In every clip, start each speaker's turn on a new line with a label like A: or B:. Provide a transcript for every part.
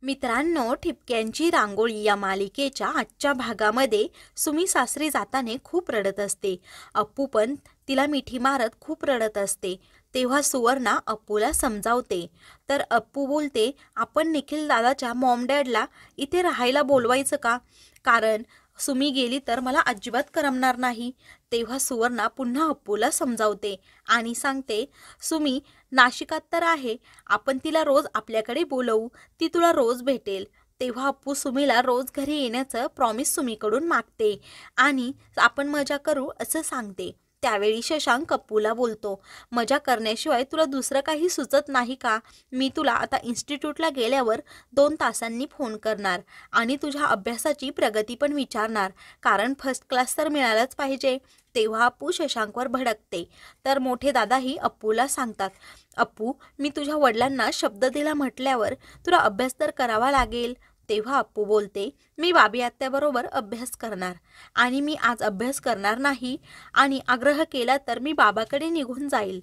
A: मित्रांनो, ठिपक्यांची रांगोळी या मालिकेच्या आजच्या भागामध्ये सुमी सासरी जाताना खूप रडत असते. अप्पू पण तिला मिठी मारत खूप रडत असते. तेव्हा सुवर्णा अप्पूला समजावते. तर अप्पू बोलते, आपण निखिल दादाच्या मॉम डॅडला इथे राहायला बोलवायचं का? कारण सुमी गेली तर मला अजिबात करमणार नाही. तेव्हा सुवर्णा पुन्हा अप्पूला समजावते आणि सांगते, सुमी नाशिकात तर आहे, आपण तिला रोज आपल्याकडे बोलवू, ती तुला रोज भेटेल. तेव्हा अप्पू सुमीला रोज घरी येण्याचं प्रॉमिस सुमीकडून मागते आणि आपण मजा करू असं सांगते. त्यावेळी शशांक अप्पूला बोलतो, मजा करण्याशिवाय तुला दुसरं काही सुचत नाही का? मी तुला आता इन्स्टिट्यूटला गेल्यावर 2 तासांनी फोन करणार आणि तुझ्या अभ्यासाची प्रगती पण विचारणार, कारण फर्स्ट क्लास तर मिळालाच पाहिजे. तेव्हा अप्पू शशांकवर भडकते. तर मोठे दादाही अप्पूला सांगतात, अप्पू मी तुझ्या वडिलांना शब्द दिला म्हटल्यावर तुला अभ्यास तर करावा लागेल. तेव्हा अप्पू बोलते, मी बाबी आत्याबरोबर अभ्यास करणार आणि मी आज अभ्यास करणार नाही आणि आग्रह केला तर मी बाबाकडे निघून जाईल.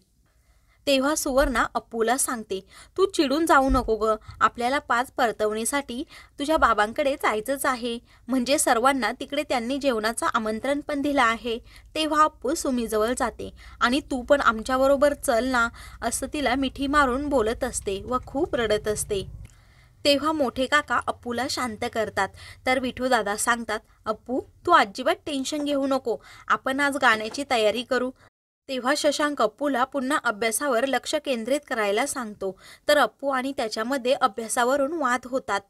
A: तेव्हा सुवर्णा अप्पूला सांगते, तू चिडून जाऊ नको ग, आपल्याला 5 परतवणीसाठी तुझ्या बाबांकडे जायचंच आहे. म्हणजे सर्वांना तिकडे त्यांनी जेवणाचं आमंत्रण पण दिलं आहे. तेव्हा अप्पू सुमीजवळ जाते आणि तू पण आमच्याबरोबर चल ना, असं तिला मिठी मारून बोलत असते व खूप रडत असते. तेव्हा मोठे काका अप्पूला शांत करतात. तर विठूदादा सांगतात, अप्पू तू अजिबात टेन्शन घेऊ नको, आपण आज गाण्याची तयारी करू. तेव्हा शशांक अप्पूला पुन्हा अभ्यासावर लक्ष केंद्रित करायला सांगतो. तर अप्पू आणि त्याच्यामध्ये अभ्यासावरून वाद होतात.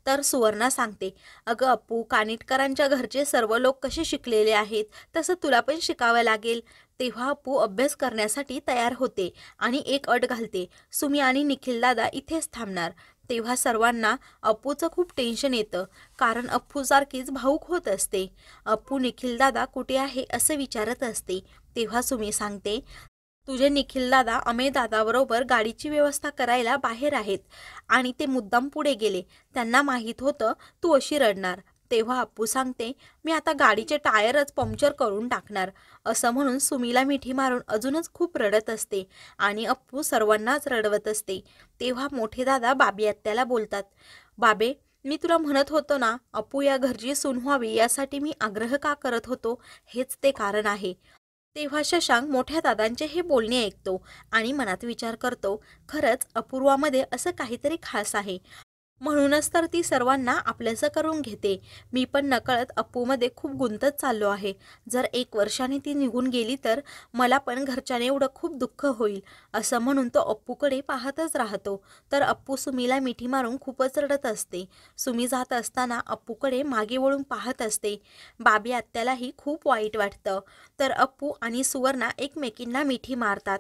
A: तर सुवर्णा सांगते, अगं अप्पू, कानिटकरांच्या घरचे सर्व लोक कसे शिकलेले आहेत, तसं तुला पण शिकावं लागेल. तेव्हा अप्पू अभ्यास करण्यासाठी तयार होते आणि एक अट घालते, सुमी आणि निखिलदादा इथेच थांबणार. तेव्हा सर्वांना अप्पूचं खूप टेन्शन येतं, कारण अप्पू सारखीच भाऊक होत असते. अप्पू निखिलदादा कुठे आहे असं विचारत असते. तेव्हा सुमी सांगते, तुझे निखिलदादा अमेयदादाबरोबर गाडीची व्यवस्था करायला बाहेर आहेत आणि ते मुद्दाम पुढे गेले. त्यांना माहीत होतं तू अशी रडणार. तेव्हा अप्पू सांगते, मी आता गाडीचे टायरच पंक्चर करून टाकणार. असं म्हणून सुमीला मिठी मारून अजूनच खूप रडत असते आणि अप्पू सर्वांनाच रडवत असते. तेव्हा मोठे दादा बाबी आत्याला बोलतात, बाबे मी तुला म्हणत होतो ना, अप्पू या घरची सून व्हावी यासाठी मी आग्रह का करत होतो, हेच ते कारण आहे. तेव्हा शशांक मोठ्या दादांचे हे बोलणे ऐकतो आणि मनात विचार करतो, खरंच अपूर्वामध्ये असं काहीतरी खास आहे. म्हणूनच तर ती सर्वांना आपलंसं करून घेते. मी पण नकळत अप्पूमध्ये खूप गुंतत चाललो आहे. जर 1 वर्षाने ती निघून गेली तर मला पण घरच्याने एवढं खूप दुःख होईल. असं म्हणून तो अप्पूकडे पाहतच राहतो. तर अप्पू सुमीला मिठी मारून खूपच रडत असते. सुमी जात असताना अप्पूकडे मागे वळून पाहत असते. बाबी आत्यालाही खूप वाईट वाटतं. तर अप्पू आणि सुवर्णा एकमेकींना मिठी मारतात.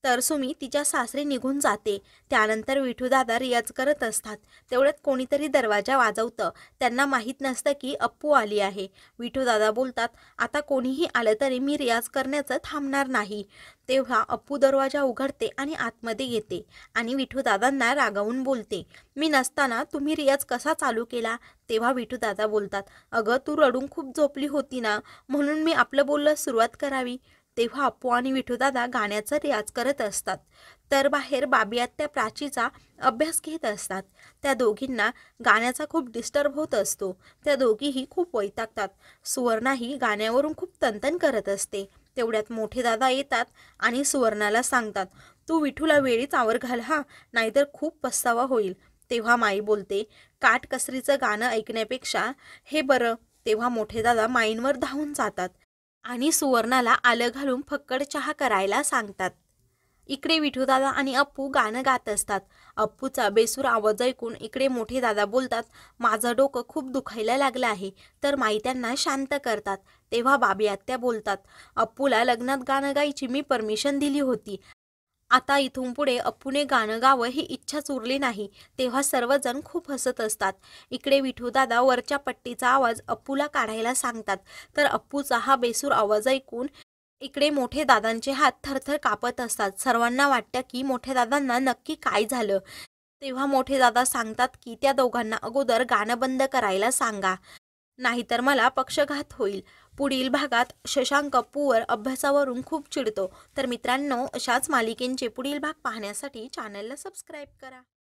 A: तर सुमी तिच्या सासरी निघून जाते. त्यानंतर विठूदादा रियाज करत असतात. तेवढ्यात कोणीतरी दरवाजा वाजवतं. त्यांना माहीत नसतं की अप्पू आली आहे. विठूदादा बोलतात, आता कोणीही आलं तरी मी रियाज करण्याचं थांबणार नाही. तेव्हा अप्पू दरवाजा उघडते आणि आतमध्ये येते आणि विठूदादांना रागावून बोलते, मी नसताना तुम्ही रियाज कसा चालू केला? तेव्हा विठूदादा बोलतात, अगं तू रडून खूप झोपली होती ना, म्हणून मी आपलं बोलणं सुरुवात करावी. तेव्हा अप्पू आणि विठूदादा गाण्याचा रियाज करत असतात. तर बाहेर बाबी आत्या प्राचीचा अभ्यास घेत असतात. त्या दोघींना गाण्याचा खूप डिस्टर्ब होत असतो. त्या दोघीही खूप वैतागतात. सुवर्णाही गाण्यावरून खूप तणतण करत असते. तेवढ्यात मोठे दादा येतात आणि सुवर्णाला सांगतात, तू विठूला वेळीच आवर घाल हा, नाहीतर खूप पस्तावा होईल. तेव्हा माई बोलते, काटकसरीचं गाणं ऐकण्यापेक्षा हे बरं. तेव्हा मोठे दादा माईंवर धावून जातात आणि सुवर्णाला आलं घालून फक्कड चहा करायला सांगतात. इकडे विठूदादा आणि अप्पू गाणं गात असतात. अप्पूचा बेसूर आवाज ऐकून इकडे मोठे दादा बोलतात, माझं डोकं खूप दुखायला लागलं आहे. तर माई त्यांना शांत करतात. तेव्हा बाबी आत्या बोलतात, अप्पूला लग्नात गाणं गायची मी परमिशन दिली होती. आता इथून पुढे अप्पूने गाणं गावं ही इच्छाच उरली नाही. तेव्हा सर्वजण खूप हसत असतात. इकडे विठूदादा वरच्या पट्टीचा आवाज अप्पूला काढायला सांगतात. तर अप्पूचा हा बेसूर आवाज ऐकून इकडे मोठे दादांचे हात थरथर कापत असतात. सर्वांना वाटतं की मोठ्या दादांना नक्की काय झालं. तेव्हा मोठे दादा सांगतात की त्या दोघांना अगोदर गाणं बंद करायला सांगा, नाहीतर मला पक्षघात होईल. पुढील भागात शशांक अप्पूवर अभ्यासावरून खूप चिडतो. तर मित्रांनो, अशाच मालिकेंचे पुढील भाग पाहण्यासाठी चॅनलला सबस्क्राईब करा.